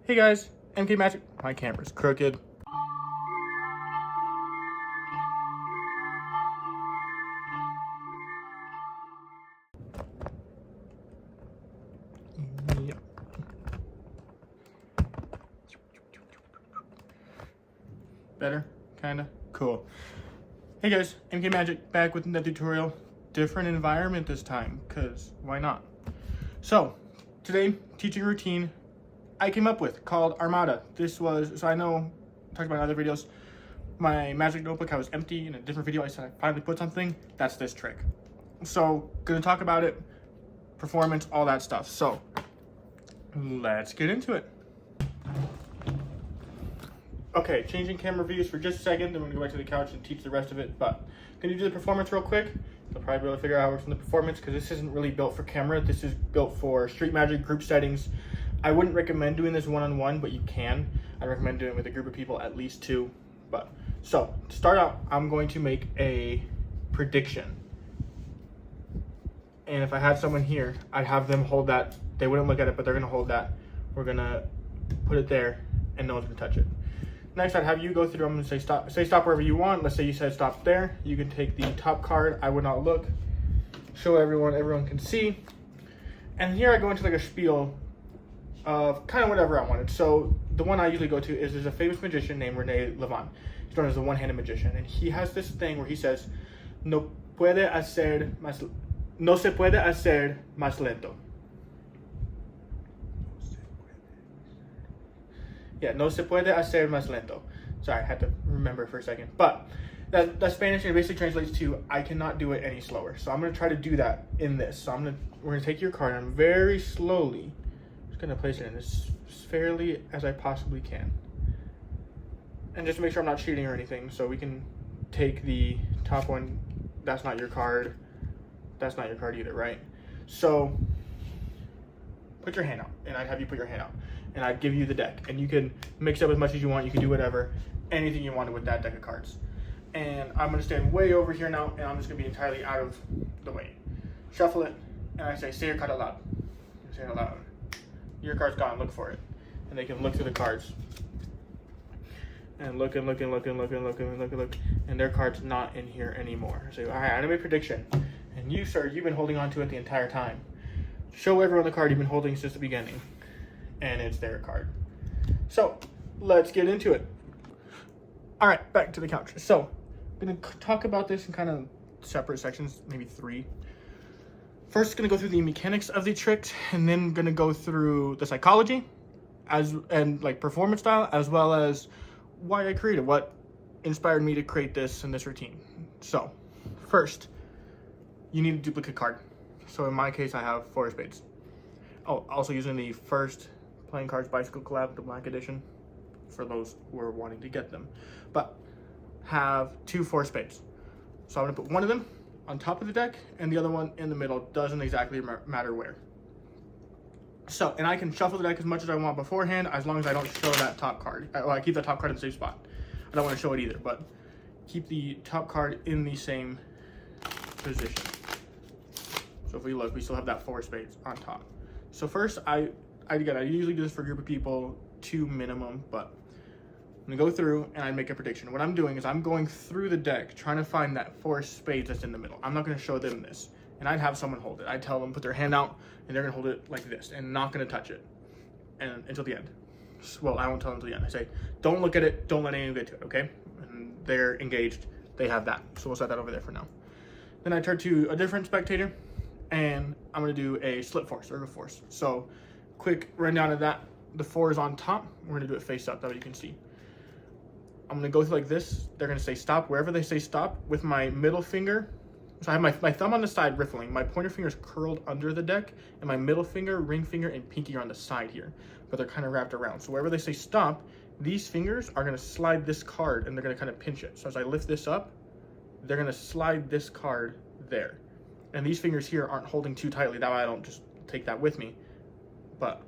Hey guys, MK Magic. My camera's crooked. Yep. Better? Kinda? Cool. Hey guys, MK Magic back with another tutorial. Different environment this time, cause why not? So, today, teaching routine I came up with called Armada. This was, so I know, talked about in other videos, my magic notebook, I was empty. In a different video, I said I finally put something. That's this trick. So, gonna talk about it, performance, all that stuff. So, let's get into it. Okay, changing camera views for just a second, then I'm gonna go back to the couch and teach the rest of it, but gonna do the performance real quick. You'll probably be able to figure out how it works in the performance, because this isn't really built for camera. This is built for Street Magic group settings. I wouldn't recommend doing this one-on-one, but you can. I recommend doing it with a group of people, at least 2. But so to start out, I'm going to make a prediction. And if I had someone here, I'd have them hold that. They wouldn't look at it, but they're gonna hold that. We're gonna put it there, and no one's gonna touch it. Next, I'd have you go through. I'm gonna say stop. Say stop wherever you want. Let's say you said stop there. You can take the top card. I would not look. Show everyone. Everyone can see. And here I go into like a spiel of kind of whatever I wanted. So the one I usually go to is there's a famous magician named Rene Levant. He's known as the one-handed magician, and he has this thing where he says, "No puede hacer más, no se puede hacer más lento." Yeah, no se puede hacer más lento. Sorry, I had to remember for a second. But that Spanish, and it basically translates to I cannot do it any slower. So I'm gonna try to do that in this. So we're gonna take your card and I'm very slowly just gonna place it in as fairly as I possibly can. And just to make sure I'm not cheating or anything, so we can take the top one. That's not your card. That's not your card either, right? So put your hand out, and I'd have you put your hand out. And I'd give you the deck, and you can mix up as much as you want. You can do whatever, anything you wanted with that deck of cards. And I'm gonna stand way over here now, and I'm just gonna be entirely out of the way. Shuffle it, and I say your card out loud. Say it out loud. Your card's gone, look for it. And they can look through the cards. And look, and their card's not in here anymore. So, all right, I'm gonna make a prediction. And you, sir, you've been holding on to it the entire time. Show everyone the card you've been holding since the beginning. And it's their card. So let's get into it. All right, back to the couch. So I'm gonna talk about this in kind of separate sections, maybe 3. First, gonna go through the mechanics of the tricks, and then gonna go through the psychology, and like performance style, as well as why I created, what inspired me to create this and this routine. So first, you need a duplicate card. So in my case, I have 4 spades. Oh, also using the first Playing Cards Bicycle Collab, the Black Edition, for those who are wanting to get them. But have 2 4 spades. So I'm gonna put one of them on top of the deck and the other one in the middle. Doesn't exactly matter where. So, and I can shuffle the deck as much as I want beforehand, as long as I don't show that top card. Well, I keep that top card in the same spot. I don't want to show it either, but keep the top card in the same position. So if we look, we still have that 4 spades on top. So first, I usually do this for a group of people, 2 minimum, but I'm gonna go through and I make a prediction. What I'm doing is I'm going through the deck, trying to find that 4 spades that's in the middle. I'm not gonna show them this, and I'd have someone hold it. I'd tell them, put their hand out, and they're gonna hold it like this, and not gonna touch it, and until the end. Well, I won't tell them until the end. I say, don't look at it, don't let anyone get to it, okay? And they're engaged, they have that. So we'll set that over there for now. Then I turn to a different spectator, and I'm gonna do a slip force or a force. So quick rundown of that. The 4 is on top. We're gonna do it face up, that way you can see. I'm gonna go through like this. They're gonna say stop wherever they say stop with my middle finger. So I have my thumb on the side riffling. My pointer finger is curled under the deck, and my middle finger, ring finger, and pinky are on the side here, but they're kind of wrapped around. So wherever they say stop, these fingers are gonna slide this card, and they're gonna kind of pinch it. So as I lift this up, they're gonna slide this card there. And these fingers here aren't holding too tightly. That way I don't just take that with me, but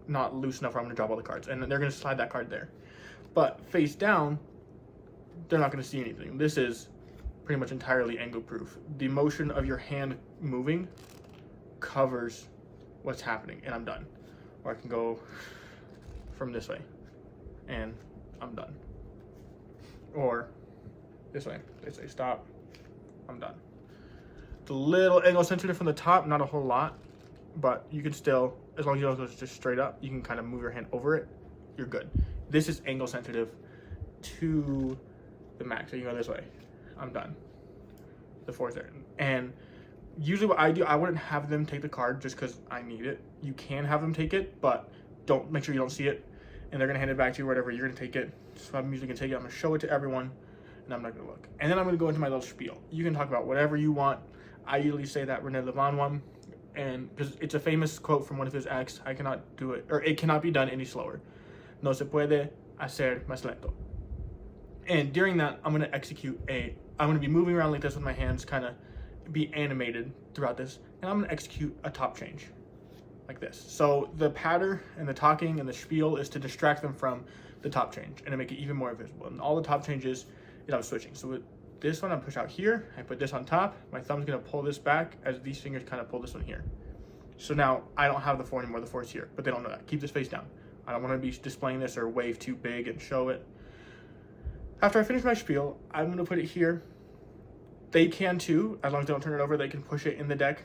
not loose enough where I'm gonna drop all the cards. And they're gonna slide that card there. But face down, they're not gonna see anything. This is pretty much entirely angle proof. The motion of your hand moving covers what's happening, and I'm done. Or I can go from this way, and I'm done. Or this way, they say stop, I'm done. The little angle sensitive from the top, not a whole lot, but you can still, as long as you don't go just straight up, you can kind of move your hand over it, you're good. This is angle sensitive to the max, so you go this way, I'm done. The four's there. And usually what I do, I wouldn't have them take the card just because I need it. You can have them take it, but don't, make sure you don't see it, and they're gonna hand it back to you or whatever, you're gonna take it. So I'm usually gonna take it, I'm gonna show it to everyone, and I'm not gonna look. And then I'm gonna go into my little spiel. You can talk about whatever you want. I usually say that René Levin one, and because it's a famous quote from one of his acts, I cannot do it, or it cannot be done any slower. No se puede hacer más lento. And during that, I'm gonna I'm gonna be moving around like this with my hands, kind of be animated throughout this, and I'm gonna execute a top change, like this. So the patter and the talking and the spiel is to distract them from the top change and to make it even more visible. And all the top changes is I'm switching. So with this one, I push out here, I put this on top, my thumb's gonna pull this back as these fingers kind of pull this one here. So now I don't have the 4 anymore, the 4 is here, but they don't know that. Keep this face down. I don't wanna be displaying this or wave too big and show it. After I finish my spiel, I'm gonna put it here. They can too, as long as they don't turn it over, they can push it in the deck.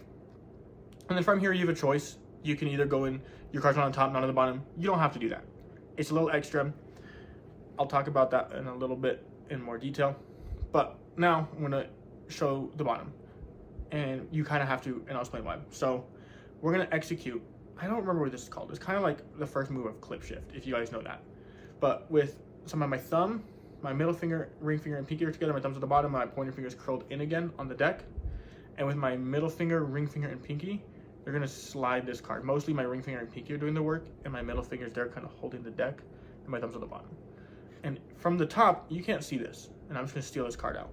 And then from here, you have a choice. You can either go in, your cards on the top, not on the bottom. You don't have to do that. It's a little extra. I'll talk about that in a little bit in more detail. But now I'm gonna show the bottom, and you kind of have to, and I'll explain why. So we're gonna execute, I don't remember what this is called. It's kind of like the first move of clip shift, if you guys know that. But with some of my thumb, my middle finger, ring finger, and pinky are together, my thumb's at the bottom, my pointer finger is curled in again on the deck. And with my middle finger, ring finger, and pinky, they're gonna slide this card. Mostly my ring finger and pinky are doing the work, and my middle finger is there kind of holding the deck, and my thumb's at the bottom. And from the top, you can't see this, and I'm just gonna steal this card out.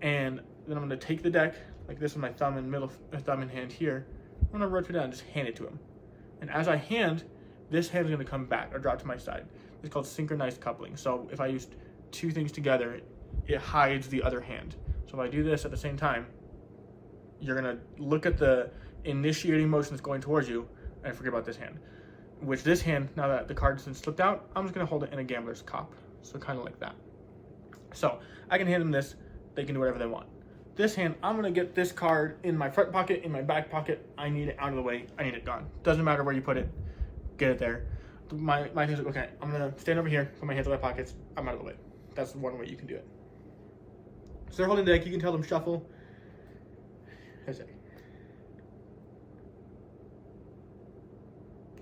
And then I'm gonna take the deck, like this with my thumb and hand here, I'm gonna rotate it down and just hand it to him. And as I hand, this hand is gonna come back or drop to my side. It's called synchronized coupling. So if I used 2 things together, it hides the other hand. So if I do this at the same time, you're gonna look at the initiating motion that's going towards you and forget about this hand. Which this hand, now that the card's been slipped out, I'm just gonna hold it in a gambler's cop. So kind of like that. So I can hand them this, they can do whatever they want. This hand, I'm gonna get this card in my front pocket, in my back pocket. I need it out of the way, I need it gone. Doesn't matter where you put it, get it there. My thing's like, okay, I'm gonna stand over here, put my hands in my pockets, I'm out of the way. That's one way you can do it. So they're holding the deck, you can tell them shuffle. That's it.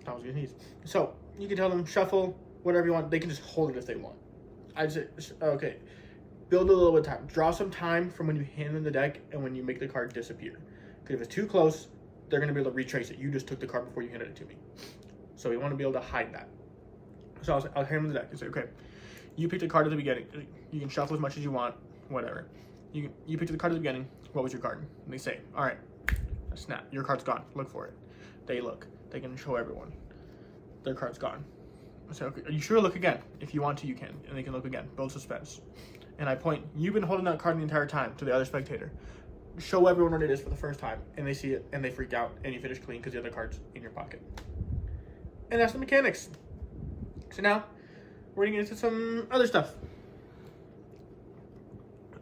I was gonna sneeze. So you can tell them shuffle, whatever you want. They can just hold it if they want. I'd say, okay, build a little bit of time. Draw some time from when you hand them the deck and when you make the card disappear. Because if it's too close, they're gonna be able to retrace it. You just took the card before you handed it to me. So we want to be able to hide that. So I'll hand them the deck and say, okay, you picked a card at the beginning. You can shuffle as much as you want, whatever. You picked the card at the beginning. What was your card? And they say, all right, snap, your card's gone. Look for it. They look. They can show everyone. Their card's gone. I say, okay, are you sure? Look again. If you want to, you can. And they can look again. Build suspense. And I point, you've been holding that card the entire time to the other spectator. Show everyone what it is for the first time. And they see it and they freak out and you finish clean because the other card's in your pocket. And that's the mechanics. So now we're gonna get into some other stuff.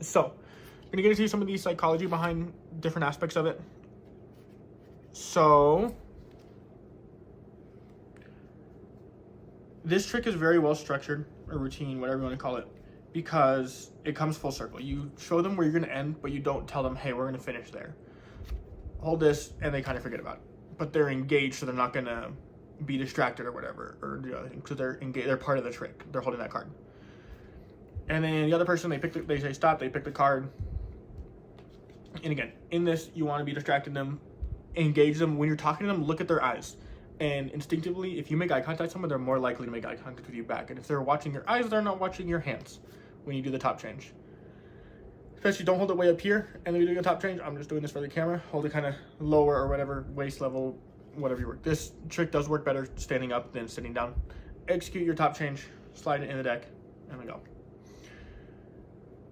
So I'm gonna get into some of the psychology behind different aspects of it. So this trick is very well structured, or routine, whatever you want to call it, because it comes full circle. You show them where you're gonna end, but you don't tell them, hey, we're gonna finish there. Hold this, and they kind of forget about it. But they're engaged, so they're not gonna be distracted or whatever, or do other things, because they're engaged. They're part of the trick. They're holding that card. And then the other person, they say stop. They pick the card. And again, in this, you want to be distracting them, engage them. When you're talking to them, look at their eyes. And instinctively, if you make eye contact with someone, they're more likely to make eye contact with you back. And if they're watching your eyes, they're not watching your hands when you do the top change. Especially don't hold it way up here. And then you're doing a top change. I'm just doing this for the camera. Hold it kind of lower or whatever, waist level, whatever you work. This trick does work better standing up than sitting down. Execute your top change, slide it in the deck, and then go.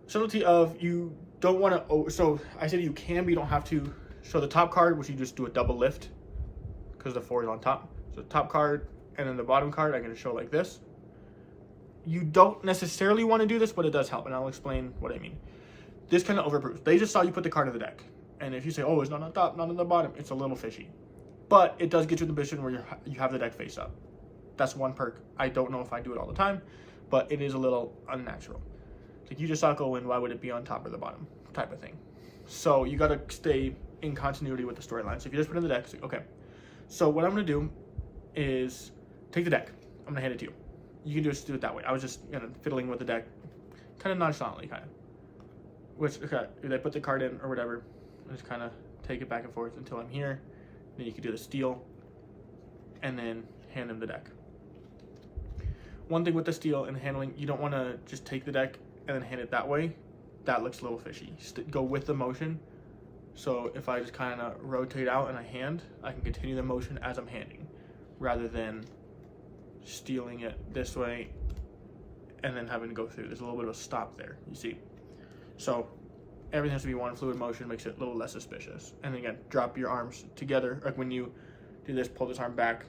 Subtlety of, you don't want to, so I said you can, but you don't have to show the top card, which you just do a double lift because the 4 is on top. So top card, and then the bottom card I can show like this. You don't necessarily want to do this, but it does help, and I'll explain what I mean. This kind of overproves. They just saw you put the card in the deck, and if you say, oh, it's not on top, not on the bottom, it's a little fishy. But it does get you in the position where you have the deck face up. That's one perk. I don't know if I do it all the time, but it is a little unnatural. Like, you just saw it go in, why would it be on top or the bottom type of thing. So you got to stay in continuity with the storyline. So if you just put it in the deck, it's like, okay. So what I'm going to do is take the deck. I'm going to hand it to you. You can just do it that way. I was just fiddling with the deck kind of nonchalantly, kind of. Which, okay, if I put the card in or whatever, I just kind of take it back and forth until I'm here. Then you can do the steal and then hand him the deck. One thing with the steal and handling, you don't want to just take the deck and then hand it that way. That looks a little fishy. Go with the motion. So if I just kind of rotate out and I hand, I can continue the motion as I'm handing, rather than stealing it this way and then having to go through. There's a little bit of a stop there, you see. So everything has to be one fluid motion, makes it a little less suspicious. And then again, drop your arms together. Like when you do this, pull this arm back,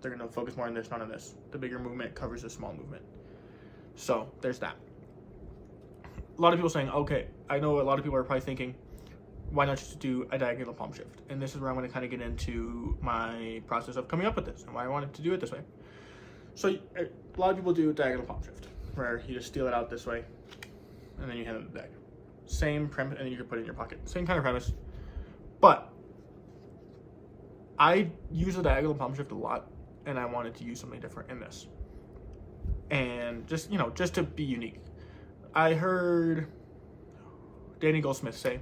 they're going to focus more on this, not on this. The bigger movement covers the small movement. So there's that. A lot of people saying, okay, I know a lot of people are probably thinking, why not just do a diagonal palm shift? And this is where I'm going to kind of get into my process of coming up with this and why I wanted to do it this way. So a lot of people do diagonal palm shift, where you just steal it out this way, and then you hand it the deck. Same premise, and then you can put it in your pocket. Same kind of premise. But I use the diagonal palm shift a lot, and I wanted to use something different in this. And just, just to be unique. I heard Danny Goldsmith say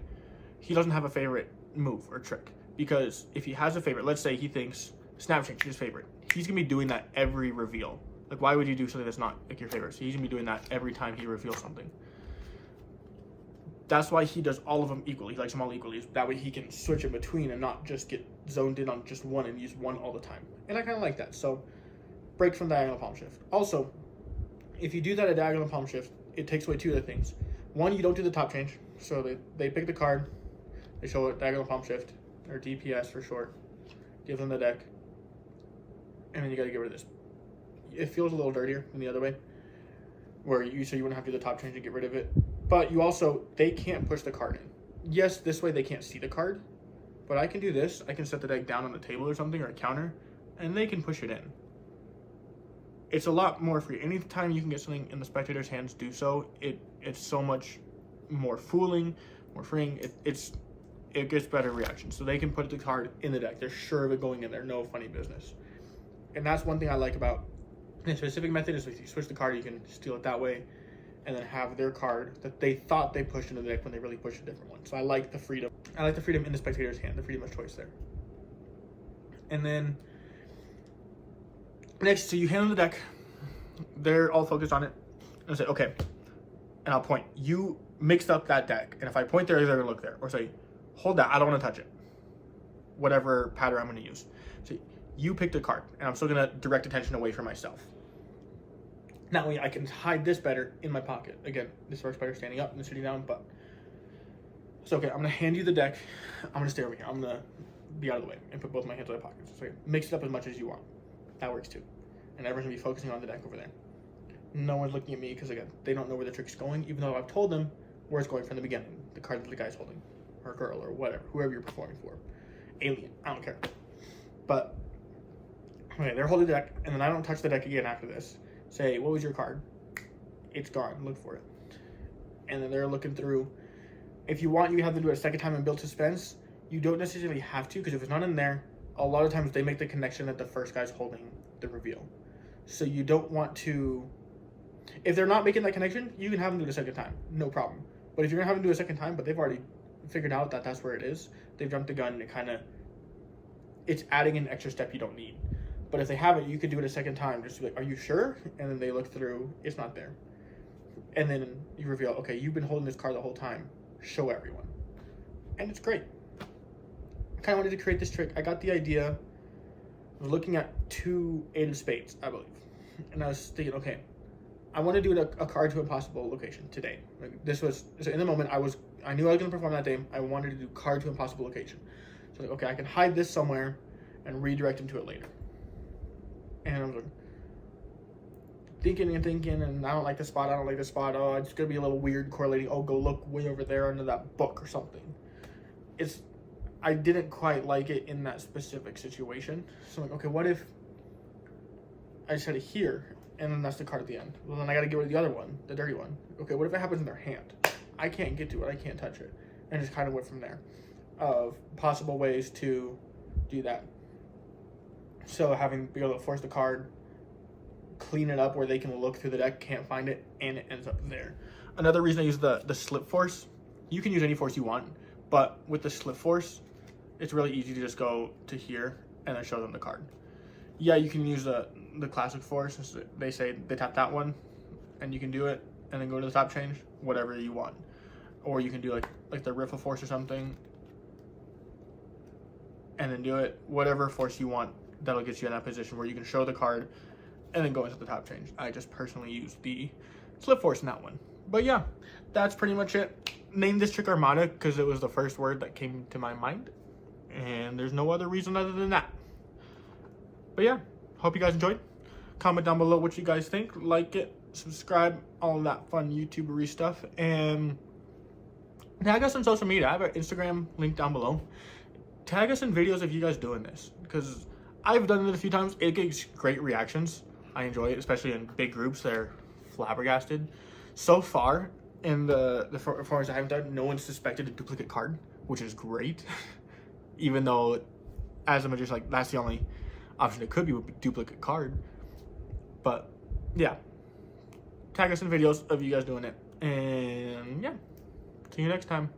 he doesn't have a favorite move or trick, because if he has a favorite, let's say he thinks snap change is his favorite, he's gonna be doing that every reveal. Like, why would you do something that's not like your favorite? So he's gonna be doing that every time he reveals something. That's why he does all of them equally. He likes them all equally. That way he can switch in between and not just get zoned in on just one and use one all the time. And I kind of like that. So break from diagonal palm shift. Also, if you do that at diagonal palm shift, it takes away two other things. One, you don't do the top change. So they pick the card, they show it diagonal palm shift, or DPS for short, give them the deck, and then you got to get rid of this. It feels a little dirtier than the other way, where you wouldn't have to do the top change to get rid of it. But you also, they can't push the card in. Yes, this way they can't see the card, but I can do this. I can set the deck down on the table or something, or a counter, and they can push it in. It's a lot more free. Anytime you can get something in the spectator's hands, do so. It's so much more fooling, more freeing. It gets better reaction. So they can put the card in the deck. They're sure of it going in there. No funny business. And that's one thing I like about this specific method, is if you switch the card, you can steal it that way, and then have their card that they thought they pushed into the deck when they really pushed a different one. So I like the freedom. I like the freedom in the spectator's hand, the freedom of choice there. And then next, so you hand them the deck. They're all focused on it. And I say, okay. And I'll point. You mixed up that deck. And if I point there, they're going to look there. Or say, hold that. I don't want to touch it. Whatever pattern I'm going to use. So you picked a card. And I'm still going to direct attention away from myself. That way I can hide this better in my pocket. Again, this works better standing up than sitting down. But so, okay, I'm going to hand you the deck. I'm going to stay over here. I'm going to be out of the way and put both my hands in my pockets. So mix it up as much as you want. That works too. And everyone's going to be focusing on the deck over there. No one's looking at me because, again, they don't know where the trick's going, even though I've told them where it's going from the beginning. The card that the guy's holding, or girl, or whatever, whoever you're performing for. Alien, I don't care. But, okay, they're holding the deck, and then I don't touch the deck again after this. Say, what was your card? It's gone. Look for it. And then they're looking through. If you want, you have to do it a second time and build suspense. You don't necessarily have to, because if it's not in there, a lot of times they make the connection that the first guy's holding the reveal. So you don't want to, if they're not making that connection, you can have them do it a second time, no problem. But if you're gonna have them do it a second time, but they've already figured out that that's where it is, they've jumped the gun, and it's adding an extra step you don't need. But if they haven't, you could do it a second time, just be like, are you sure? And then they look through, it's not there. And then you reveal, okay, you've been holding this card the whole time, show everyone. And it's great. I kind of wanted to create this trick. I got the idea, I was looking at 2 8 of spades, I believe. And I was thinking, okay, I want to do a card to impossible location today. Like, this was, so in the moment, I knew I was going to perform that day. I wanted to do card to impossible location. So, like, okay, I can hide this somewhere and redirect him to it later. And I was like, thinking, and I don't like the spot. Oh, it's gonna be a little weird correlating. Oh, go look way over there under that book or something. I didn't quite like it in that specific situation. So I'm like, okay, what if I just had it here, and then that's the card at the end? Well, then I gotta get rid of the other one, the dirty one. Okay, what if it happens in their hand? I can't get to it. I can't touch it. And just kind of went from there of possible ways to do that. So be able to force the card, clean it up where they can look through the deck, can't find it, and it ends up there. Another reason I use the slip force, you can use any force you want, but with the slip force, it's really easy to just go to here and then show them the card. Yeah, you can use the classic force. They say they tap that one, and you can do it, and then go to the top change, whatever you want. Or you can do like the riffle force or something, and then do it, whatever force you want. That'll get you in that position where you can show the card and then go into the top change. I just personally use the slip force in that one. But yeah, that's pretty much it. Named this trick Armada because it was the first word that came to my mind. And there's no other reason other than that. But yeah, hope you guys enjoyed. Comment down below what you guys think. Like it, subscribe, all of that fun YouTubery stuff. And tag us on social media. I have our Instagram link down below. Tag us in videos of you guys doing this, because I've done it a few times. It gets great reactions. I enjoy it, especially in big groups. They're flabbergasted. So far, in the forums I haven't done, no one suspected a duplicate card, which is great. Even though, as a magician, like, that's the only option it could be, would be duplicate card. But yeah, tag us in videos of you guys doing it. And yeah, see you next time.